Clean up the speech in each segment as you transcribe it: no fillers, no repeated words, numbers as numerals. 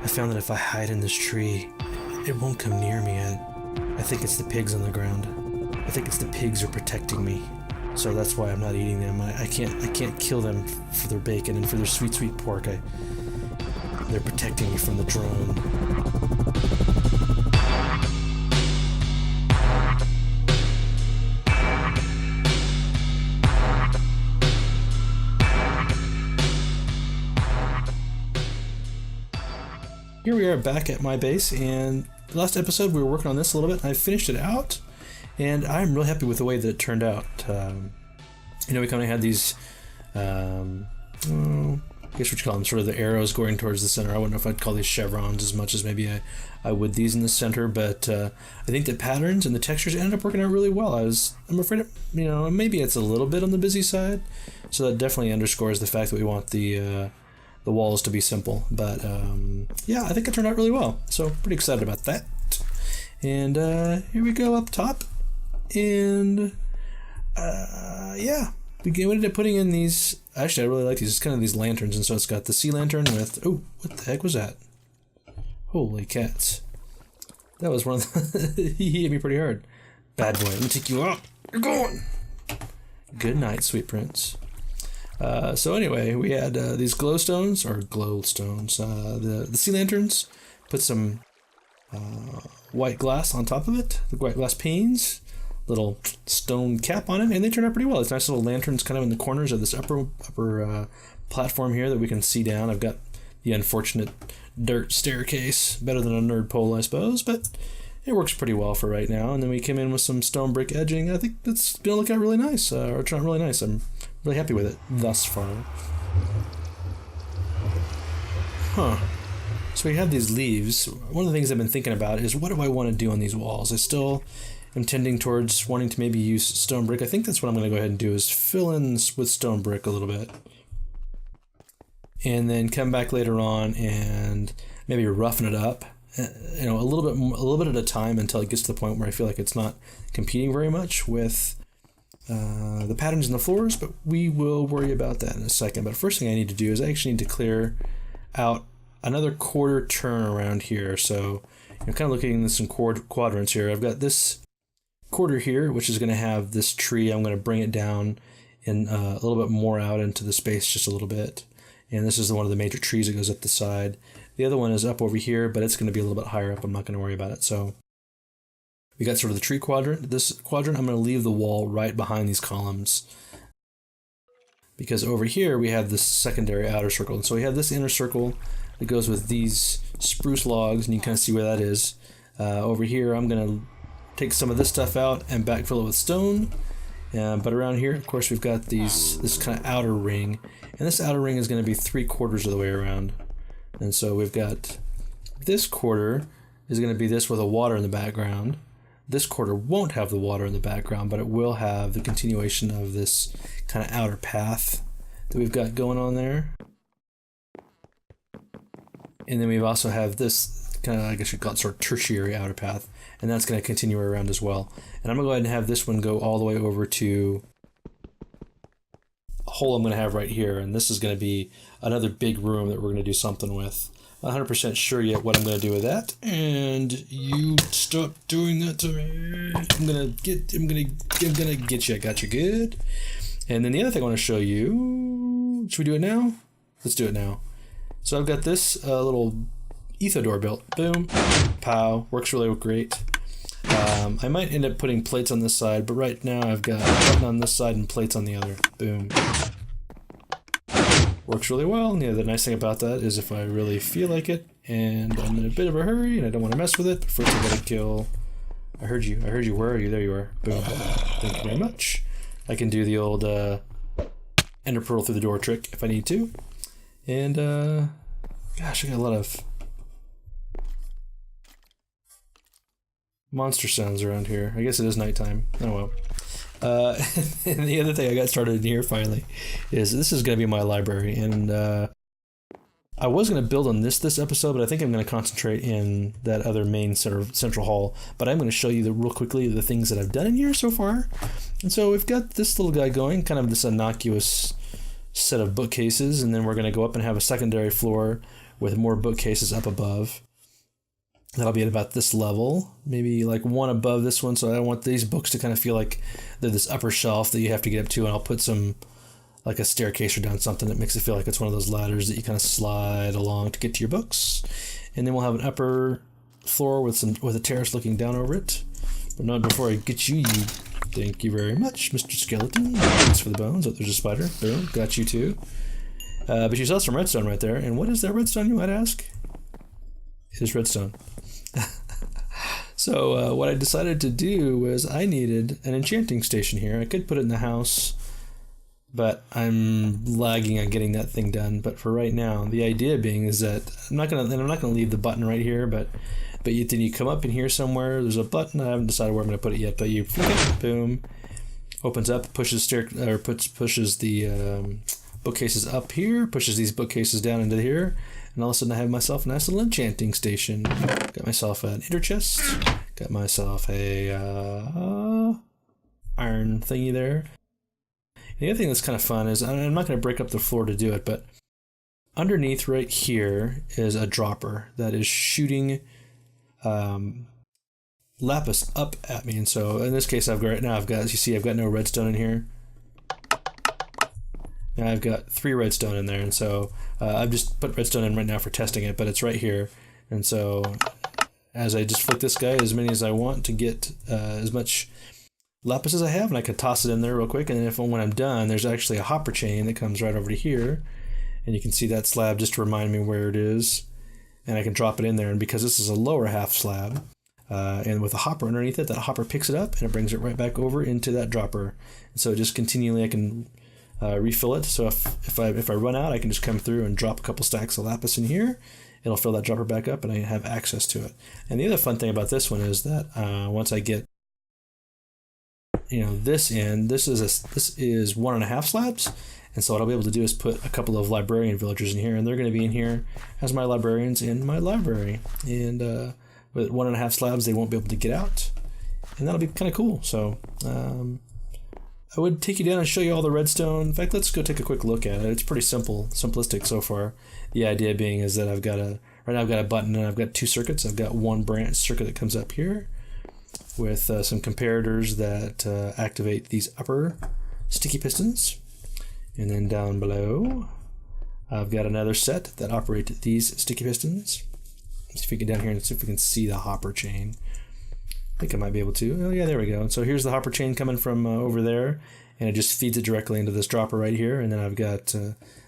I found that if I hide in this tree, it won't come near me. I think it's the pigs on the ground. I think it's the pigs are protecting me. So that's why I'm not eating them. I can't kill them for their bacon and for their sweet, sweet pork. They're protecting me from the drone. Here we are back at my base, and last episode we were working on this a little bit. I finished it out, and I'm really happy with the way that it turned out. We kind of had these, I guess what you call them, sort of the arrows going towards the center. I wouldn't know if I'd call these chevrons as much as maybe I would these in the center, but I think the patterns and the textures ended up working out really well. I'm afraid, maybe it's a little bit on the busy side, so that definitely underscores the fact that we want the walls to be simple, but yeah, I think it turned out really well, so pretty excited about that. And here we go up top, and yeah, we ended up putting in these. Actually, I really like these. It's kind of these lanterns, and so it's got the sea lantern with, oh, what the heck was that? Holy cats, that was one of the he hit me pretty hard. Bad boy, let me take you out. You're going. Good night, sweet prince. So anyway, we had these glowstones, the sea lanterns, put some white glass on top of it, the white glass panes, little stone cap on it, and they turned out pretty well. It's nice little lanterns kind of in the corners of this upper platform here that we can see down. I've got the unfortunate dirt staircase, better than a nerd pole, I suppose, but it works pretty well for right now. And then we came in with some stone brick edging. I think that's going to look out really nice, or turn out really nice. I'm really happy with it thus far. So we have these leaves. One of the things I've been thinking about is, what do I want to do on these walls? I still am tending towards wanting to maybe use stone brick. I think that's what I'm going to go ahead and do, is fill in with stone brick a little bit. And then come back later on and maybe roughen it up. A little bit at a time, until it gets to the point where I feel like it's not competing very much with the patterns in the floors, but we will worry about that in a second. But first thing I need to do is I actually need to clear out another quarter turn around here. So kind of looking at this in quadrants here. I've got this quarter here, which is going to have this tree. I'm going to bring it down in a little bit more out into the space just a little bit. And this is one of the major trees that goes up the side. The other one is up over here, but it's going to be a little bit higher up. I'm not going to worry about it. So we got sort of the tree quadrant. This quadrant, I'm going to leave the wall right behind these columns, because over here we have this secondary outer circle. And so we have this inner circle that goes with these spruce logs, and you can kind of see where that is. Over here, I'm going to take some of this stuff out and backfill it with stone. But around here, of course, we've got this kind of outer ring, and this outer ring is going to be 3/4 of the way around. And so we've got this quarter is going to be this with a water in the background. This quarter won't have the water in the background, but it will have the continuation of this kind of outer path that we've got going on there. And then we also have this kind of, I guess you'd call it sort of tertiary outer path, and that's going to continue around as well. And I'm going to go ahead and have this one go all the way over to a hole I'm going to have right here, and this is going to be another big room that we're going to do something with. I'm not 100% sure yet what I'm going to do with that, and you stop doing that to me. I'm gonna get you. I got you good. And then the other thing I want to show you. Should we do it now? Let's do it now. So I've got this little Etho Door built. Boom, pow, works really great. I might end up putting plates on this side, but right now I've got a button on this side and plates on the other. Boom. Works really well. And the nice thing about that is if I really feel like it and I'm in a bit of a hurry and I don't want to mess with it, but first I gotta kill. I heard you. Where are you? There you are. Boom. Thank you very much. I can do the old ender pearl through the door trick if I need to. And gosh, I got a lot of monster sounds around here. I guess it is nighttime. Oh well. And the other thing I got started in here finally is this is going to be my library, and I was going to build on this episode, but I think I'm going to concentrate in that other main sort of central hall. But I'm going to show you real quickly the things that I've done in here so far. And so we've got this little guy going, kind of this innocuous set of bookcases, and then we're going to go up and have a secondary floor with more bookcases up above. That'll be at about this level, maybe like one above this one. So I want these books to kind of feel like they're this upper shelf that you have to get up to, and I'll put some like a staircase or down something that makes it feel like it's one of those ladders that you kind of slide along to get to your books. And then we'll have an upper floor with a terrace looking down over it. But not before I get you. Thank you very much, Mr. Skeleton. Thanks for the bones. Oh, there's a spider. Boom, got you too. But you saw some redstone right there. And what is that redstone, you might ask? It is redstone. So what I decided to do was I needed an enchanting station here. I could put it in the house, but I'm lagging on getting that thing done. But for right now, the idea being is that I'm not gonna leave the button right here, but then you come up in here somewhere. There's a button. I haven't decided where I'm gonna put it yet, but you flick it, boom, opens up, pushes the bookcases up here, pushes these bookcases down into here. And all of a sudden I have myself a nice little enchanting station. Got myself an ender chest. Got myself a iron thingy there. And the other thing that's kind of fun is, I'm not going to break up the floor to do it, but underneath right here is a dropper that is shooting lapis up at me. And so in this case, I've got no redstone in here. Now I've got 3 redstone in there, and so I've just put redstone in right now for testing it, but it's right here. And so as I just flick this guy as many as I want to get as much lapis as I have, and I can toss it in there real quick, and then when I'm done, there's actually a hopper chain that comes right over to here, and you can see that slab just to remind me where it is, and I can drop it in there. And because this is a lower half slab, and with a hopper underneath it, that hopper picks it up and it brings it right back over into that dropper. And so just continually I can refill it. So if I run out, I can just come through and drop a couple stacks of lapis in here. It'll fill that dropper back up, and I have access to it. And the other fun thing about this one is that once I get this in, this is 1.5 slabs, and so what I'll be able to do is put a couple of librarian villagers in here, and they're going to be in here as my librarians in my library. And with 1.5 slabs, they won't be able to get out, and that'll be kind of cool. So I would take you down and show you all the redstone. In fact, let's go take a quick look at it. It's pretty simplistic so far. The idea being is that I've got a button, and I've got 2 circuits. I've got one branch circuit that comes up here with some comparators that activate these upper sticky pistons. And then down below, I've got another set that operate these sticky pistons. Let's see if we get down here and see if we can see the hopper chain. I think I might be able to. Oh yeah, there we go. And so here's the hopper chain coming from over there, and it just feeds it directly into this dropper right here. And then I've got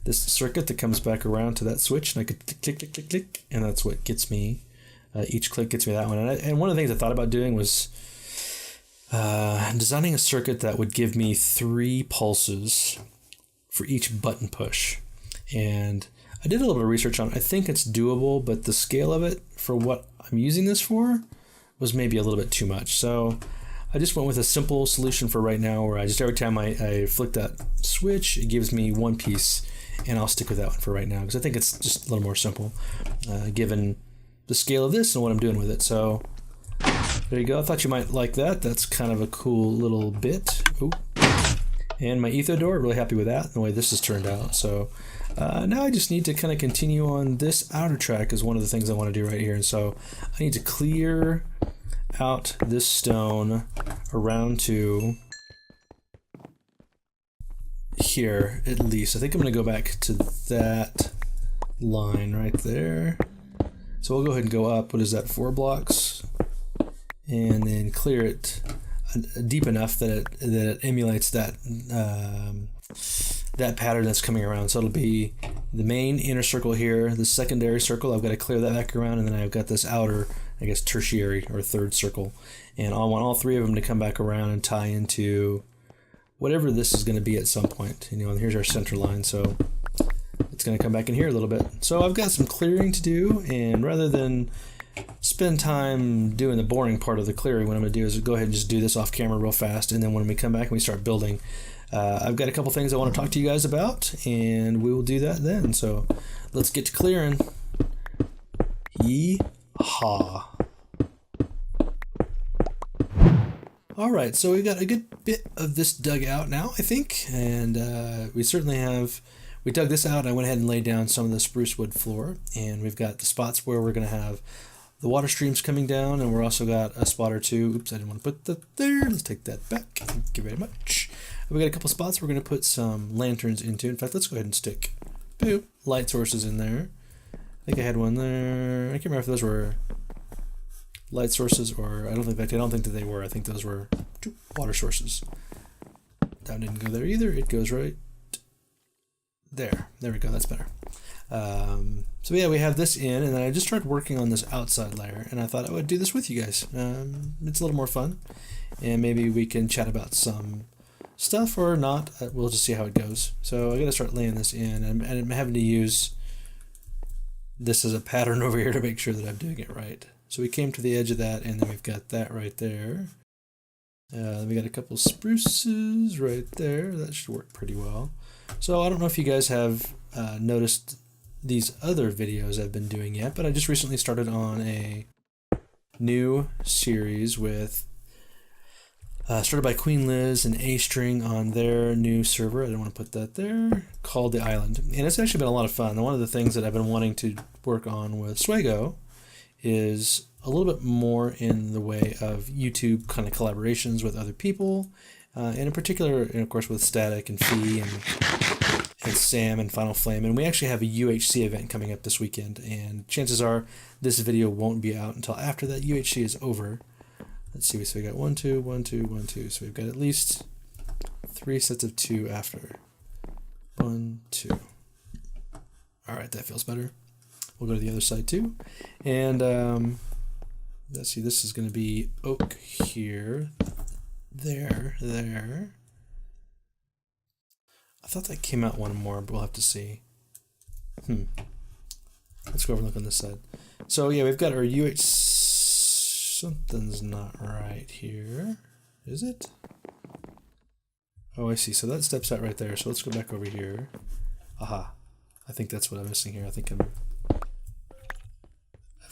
this circuit that comes back around to that switch, and I could click, click, click, click, and that's what gets me. Each click gets me that one. And one of the things I thought about doing was designing a circuit that would give me 3 pulses for each button push. And I did a little bit of research on it. I think it's doable, but the scale of it for what I'm using this for was maybe a little bit too much. So I just went with a simple solution for right now, where I just, every time I flick that switch, it gives me 1 piece, and I'll stick with that one for right now, because I think it's just a little more simple, given the scale of this and what I'm doing with it. So there you go. I thought you might like that. That's kind of a cool little bit. Ooh. And my Etho Door, really happy with that, the way this has turned out. So now I just need to kind of continue on this outer track is one of the things I want to do right here. And so I need to clear out this stone around to here at least. I think I'm going to go back to that line right there. So we'll go ahead and go up, what is that, 4 blocks? And then clear it deep enough that it emulates that that pattern that's coming around. So it'll be the main inner circle here, the secondary circle, I've got to clear that back around, and then I've got this outer, I guess, tertiary or third circle. And I want all 3 of them to come back around and tie into whatever this is going to be at some point. And here's our center line, so it's going to come back in here a little bit. So I've got some clearing to do, and rather than spend time doing the boring part of the clearing, what I'm going to do is go ahead and just do this off camera real fast, and then when we come back and we start building, I've got a couple things I want to talk to you guys about, and we will do that then. So let's get to clearing. Yeehaw. Alright, so we've got a good bit of this dug out now, I think, and we certainly have we dug this out. I went ahead and laid down some of the spruce wood floor, and we've got the spots where we're going to have the water streams coming down, and we're also got a spot or two. Oops, I didn't want to put that there. Let's take that back. Thank you very much. We got a couple spots we're going to put some lanterns into. In fact, let's go ahead and stick light sources in there. I think I had one there. I can't remember if those were light sources or I don't think that they were. I think those were 2 water sources. That didn't go there either. It goes right there. There we go. That's better. So yeah, we have this in, and then I just started working on this outside layer, and I thought I would do this with you guys. It's a little more fun, and maybe we can chat about some stuff or not. We'll just see how it goes. So I got to start laying this in, and I'm having to use this as a pattern over here to make sure that I'm doing it right. So we came to the edge of that, and then we've got that right there. We got a couple spruces right there. That should work pretty well. So I don't know if you guys have noticed these other videos I've been doing yet, but I just recently started on a new series with started by Queen Liz and A String on their new server. I don't want to put that there. Called The Island, and it's actually been a lot of fun. And one of the things that I've been wanting to work on with Suego is a little bit more in the way of YouTube kind of collaborations with other people, and in particular, and of course, with Static and Fee and Sam and Final Flame. And we actually have a UHC event coming up this weekend, and chances are this video won't be out until after that UHC is over. Let's see, so we got 1, 2, 1, 2, 1, 2. So we've got at least 3 sets of 2 after. 1, 2. All right, that feels better. We'll go to the other side too. And let's see, this is going to be oak here. There. I thought that came out one more, but we'll have to see. Let's go over and look on this side. So yeah, we've got our UH. Something's not right here. Is it? Oh, I see. So that steps out right there. So let's go back over here. Aha. I think that's what I'm missing here. I've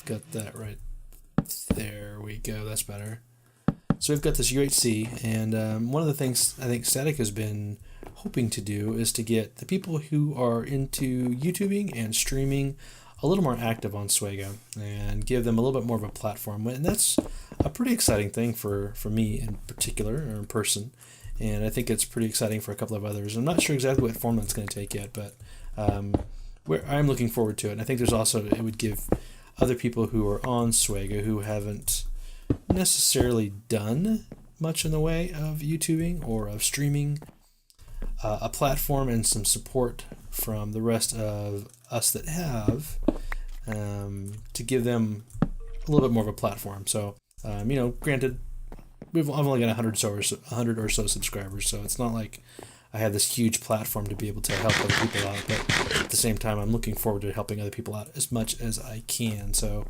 got that right there. We go. That's better. So we've got this UHC, and one of the things I think Static has been hoping to do is to get the people who are into YouTubing and streaming a little more active on Suego and give them a little bit more of a platform. And that's a pretty exciting thing for me in particular, or in person. And I think it's pretty exciting for a couple of others. I'm not sure exactly what format it's going to take yet, but I'm looking forward to it. And I think there's also, it would give other people who are on Suego who haven't necessarily done much in the way of YouTubing or of streaming a platform and some support from the rest of us that have, to give them a little bit more of a platform. So, granted, I've only got 100 or so subscribers, so it's not like I have this huge platform to be able to help other people out. But at the same time, I'm looking forward to helping other people out as much as I can. So,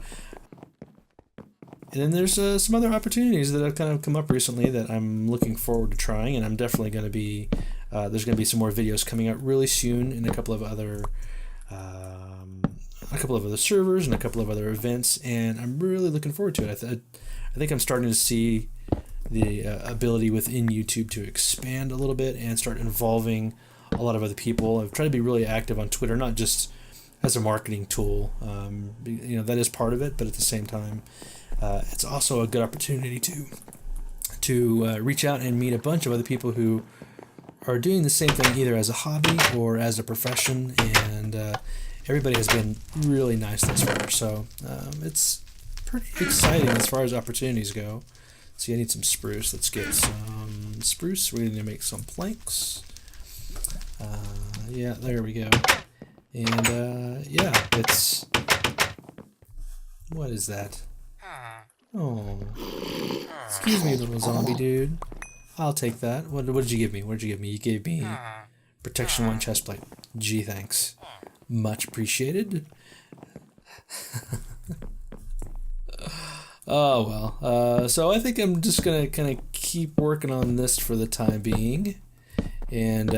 and then there's some other opportunities that have kind of come up recently that I'm looking forward to trying, and I'm definitely going to be. There's going to be some more videos coming out really soon in a couple of other servers and a couple of other events, and I'm really looking forward to it. I think I'm starting to see the ability within YouTube to expand a little bit and start involving a lot of other people. I've tried to be really active on Twitter, not just as a marketing tool. That is part of it, but at the same time, it's also a good opportunity to reach out and meet a bunch of other people who are doing the same thing either as a hobby or as a profession, and everybody has been really nice thus far. So it's pretty exciting as far as opportunities go. See, I need some spruce. Let's get some spruce. We're going to make some planks. Yeah, there we go. And yeah, it's... What is that? Oh. Excuse me, little zombie dude. I'll take that. What did you give me? What did you give me? You gave me Protection 1 chestplate. Gee, thanks. Much appreciated. Oh, well. So I think I'm just going to kind of keep working on this for the time being. And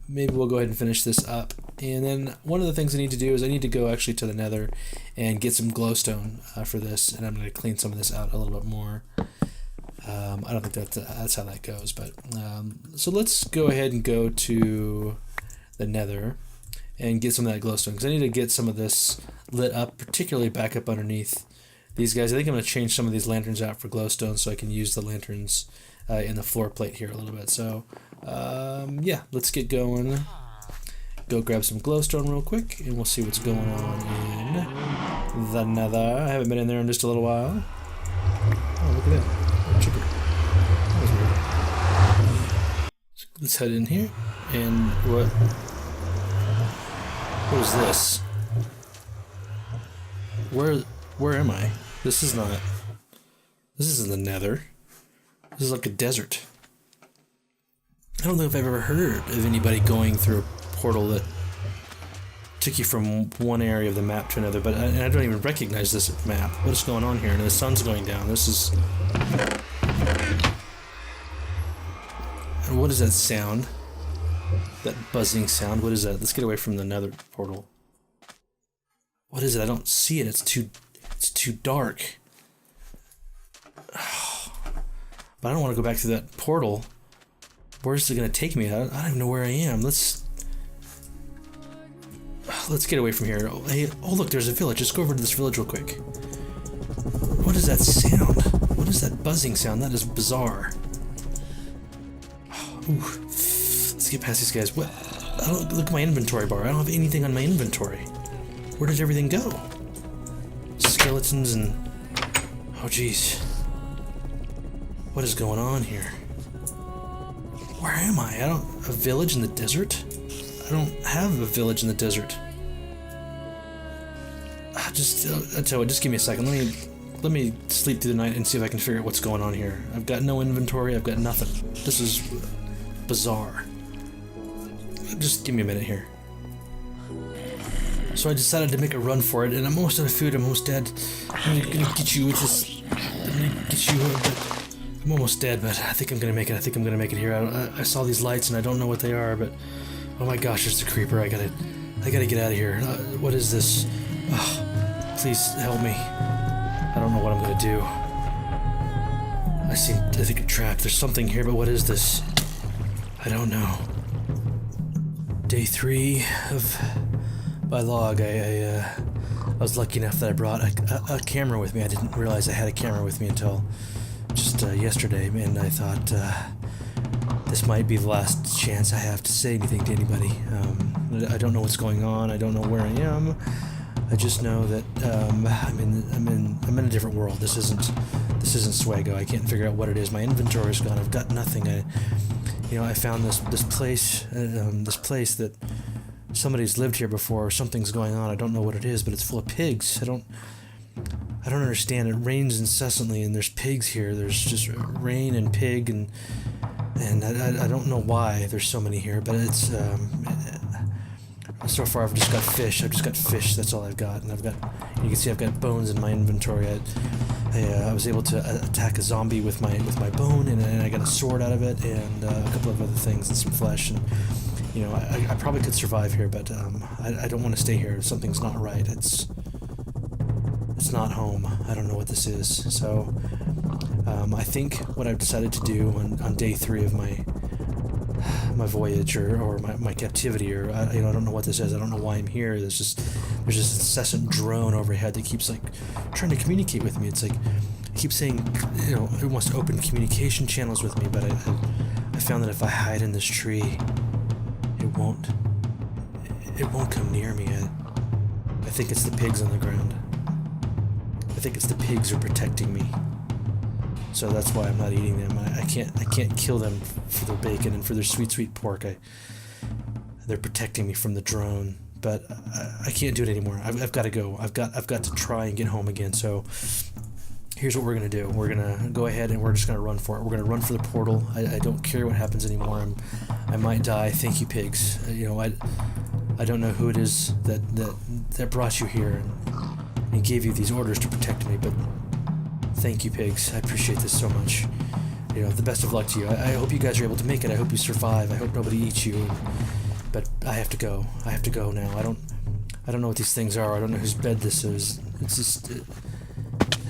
maybe we'll go ahead and finish this up. And then one of the things I need to do is I need to go actually to the Nether and get some glowstone for this. And I'm going to clean some of this out a little bit more. I don't think that's how that goes. But so let's go ahead and go to the Nether. and get some of that glowstone, because I need to get some of this lit up, particularly back up underneath these guys. I think I'm going to change some of these lanterns out for glowstone so I can use the lanterns in the floor plate here a little bit. So yeah, let's get going. Go grab some glowstone real quick, and we'll see what's going on in the nether. I haven't been in there in just a little while. Oh, look at that. Oh, chicken. That was weird. So let's head in here. And what is this? Where am I? This isn't the nether. This is like a desert. I don't know if I've ever heard of anybody going through a portal that took you from one area of the map to another, but I don't even recognize this map. What is going on here? And the sun's going down. This is... And what is that sound? That buzzing sound? What is that? Let's get away from the nether portal. What is it? I don't see it. It's too dark. But I don't want to go back to that portal. Where's it going to take me? I don't even know where I am. Let's get away from here. Hey, oh look, there's a village. Let's go over to this village real quick. What is that sound? What is that buzzing sound? That is bizarre. Ooh. Let's get past these guys. What? I don't look at my inventory bar. I don't have anything on my inventory. Where did everything go? Skeletons and... Oh jeez. What is going on here? Where am I? A village in the desert? I don't have a village in the desert. Just give me a second. Let me sleep through the night and see if I can figure out what's going on here. I've got no inventory. I've got nothing. This is bizarre. Just give me a minute here. So I decided to make a run for it, and I'm almost out of food. I'm almost dead. I'm gonna get you with this. I'm gonna get you. I'm almost dead, but I think I'm gonna make it. I think I'm gonna make it here. I saw these lights, and I don't know what they are, but oh my gosh, there's a creeper. I gotta get out of here. What is this? Oh, please help me. I don't know what I'm gonna do. I think I'm trapped. There's something here, but what is this? I don't know. Day 3 of my log. I was lucky enough that I brought a camera with me. I didn't realize I had a camera with me until just yesterday, and I thought this might be the last chance I have to say anything to anybody. I don't know what's going on. I don't know where I am. I just know that I'm in a different world. This isn't Suego. I can't figure out what it is. My inventory's gone. I've got nothing. I found this place that somebody's lived here before. Something's going on. I don't know what it is, but it's full of pigs. I don't understand. It rains incessantly, and there's pigs here. There's just rain and pig, and I don't know why there's so many here, but it's so far I've just got fish. That's all I've got, and you can see I've got bones in my inventory. I was able to attack a zombie with my bone, and I got a sword out of it, and a couple of other things, and some flesh, and I probably could survive here, but I don't want to stay here. Something's not right. It's not home. I don't know what this is. So I think what I've decided to do on day 3 of my voyage or my captivity, or I don't know what this is. I don't know why I'm here. There's this incessant drone overhead that keeps trying to communicate with me. It's like it keeps saying it wants to open communication channels with me, but I found that if I hide in this tree, it won't come near me. I think it's the pigs on the ground. I think it's the pigs are protecting me. So that's why I'm not eating them. I can't kill them for their bacon and for their sweet pork. They're protecting me from the drone, but I can't do it anymore. I've got to go. I've got to try and get home again. So here's what we're gonna do. We're gonna go ahead and we're just gonna run for it. We're gonna run for the portal. I don't care what happens anymore. I might die. Thank you, pigs. I don't know who it is that brought you here and gave you these orders to protect me, but thank you, pigs. I appreciate this so much. The best of luck to you. I hope you guys are able to make it. I hope you survive. I hope nobody eats you. But I have to go. I have to go now. I don't know what these things are. I don't know whose bed this is. It's just,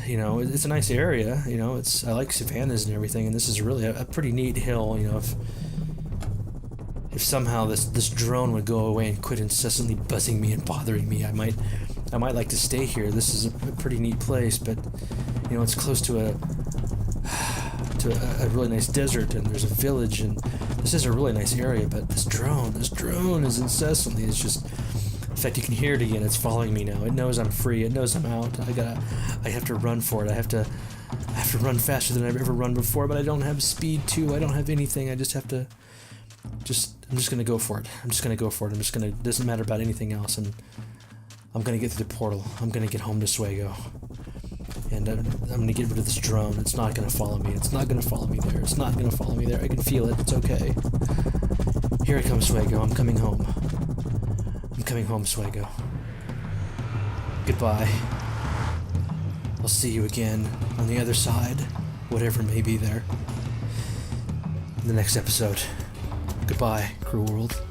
it's a nice area. I like savannas and everything, and this is really a pretty neat hill. if somehow this drone would go away and quit incessantly buzzing me and bothering me, I might like to stay here. This is a pretty neat place, but you know, it's close to a really nice desert, and there's a village, and this is a really nice area. But this drone is incessantly. It's just, in fact, you can hear it again. It's following me now. It knows I'm free. It knows I'm out. I have to run for it. I have to run faster than I've ever run before, but I don't have speed too. I don't have anything. I just have to. I'm just gonna go for it. It doesn't matter about anything else. I'm gonna get through the portal. I'm gonna get home to Suego. And I'm gonna get rid of this drone. It's not gonna follow me. It's not gonna follow me there. It's not gonna follow me there. I can feel it. It's okay. Here it comes, Suego. I'm coming home. I'm coming home, Suego. Goodbye. I'll see you again on the other side, whatever may be there, in the next episode. Goodbye, cruel world.